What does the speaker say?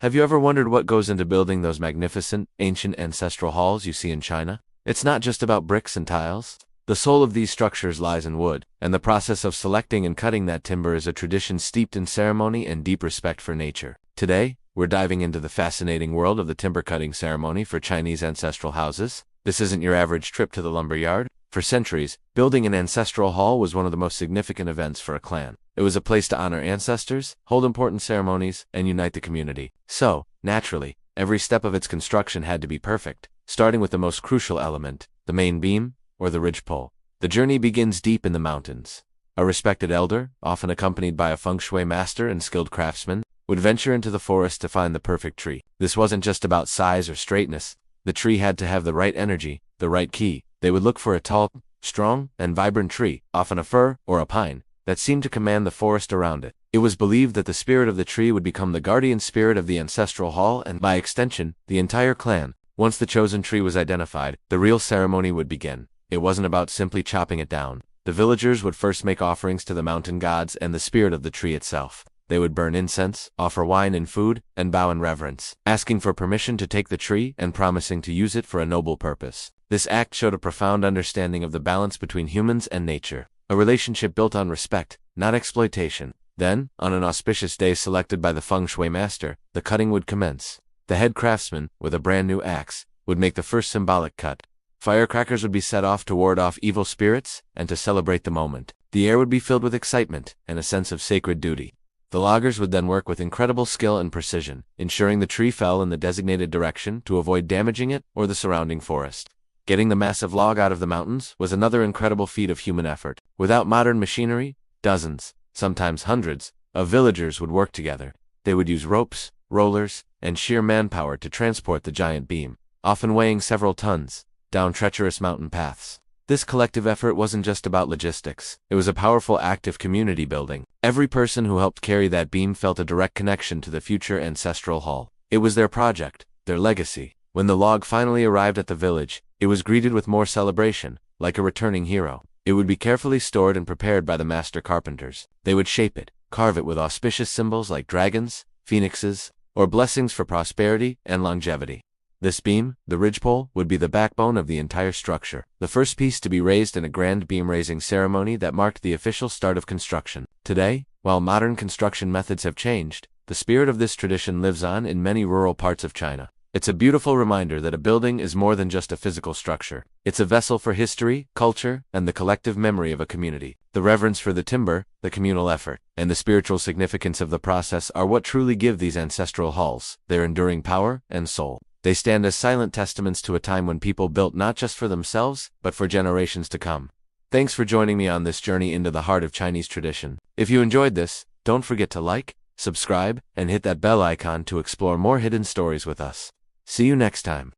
Have you ever wondered what goes into building those magnificent, ancient ancestral halls you see in China? It's not just about bricks and tiles. The soul of these structures lies in wood, and the process of selecting and cutting that timber is a tradition steeped in ceremony and deep respect for nature. Today, we're diving into the fascinating world of the timber cutting ceremony for Chinese ancestral houses. This isn't your average trip to the lumber yard. For centuries, building an ancestral hall was one of the most significant events for a clan. It was a place to honor ancestors, hold important ceremonies, and unite the community. So, naturally, every step of its construction had to be perfect, starting with the most crucial element, the main beam, or the ridgepole. The journey begins deep in the mountains. A respected elder, often accompanied by a feng shui master and skilled craftsman, would venture into the forest to find the perfect tree. This wasn't just about size or straightness. The tree had to have the right energy, the right key. They would look for a tall, strong, and vibrant tree, often a fir or a pine, that seemed to command the forest around it. It was believed that the spirit of the tree would become the guardian spirit of the ancestral hall and, by extension, the entire clan. Once the chosen tree was identified, the real ceremony would begin. It wasn't about simply chopping it down. The villagers would first make offerings to the mountain gods and the spirit of the tree itself. They would burn incense, offer wine and food, and bow in reverence, asking for permission to take the tree and promising to use it for a noble purpose. This act showed a profound understanding of the balance between humans and nature, a relationship built on respect, not exploitation. Then, on an auspicious day selected by the feng shui master, the cutting would commence. The head craftsman, with a brand new axe, would make the first symbolic cut. Firecrackers would be set off to ward off evil spirits and to celebrate the moment. The air would be filled with excitement and a sense of sacred duty. The loggers would then work with incredible skill and precision, ensuring the tree fell in the designated direction to avoid damaging it or the surrounding forest. Getting the massive log out of the mountains was another incredible feat of human effort. Without modern machinery, dozens, sometimes hundreds, of villagers would work together. They would use ropes, rollers, and sheer manpower to transport the giant beam, often weighing several tons, down treacherous mountain paths. This collective effort wasn't just about logistics. It was a powerful act of community building. Every person who helped carry that beam felt a direct connection to the future ancestral hall. It was their project, their legacy. When the log finally arrived at the village, it was greeted with more celebration, like a returning hero. It would be carefully stored and prepared by the master carpenters. They would shape it, carve it with auspicious symbols like dragons, phoenixes, or blessings for prosperity and longevity. This beam, the ridgepole, would be the backbone of the entire structure, the first piece to be raised in a grand beam-raising ceremony that marked the official start of construction. Today, while modern construction methods have changed, the spirit of this tradition lives on in many rural parts of China. It's a beautiful reminder that a building is more than just a physical structure. It's a vessel for history, culture, and the collective memory of a community. The reverence for the timber, the communal effort, and the spiritual significance of the process are what truly give these ancestral halls their enduring power and soul. They stand as silent testaments to a time when people built not just for themselves, but for generations to come. Thanks for joining me on this journey into the heart of Chinese tradition. If you enjoyed this, don't forget to like, subscribe, and hit that bell icon to explore more hidden stories with us. See you next time.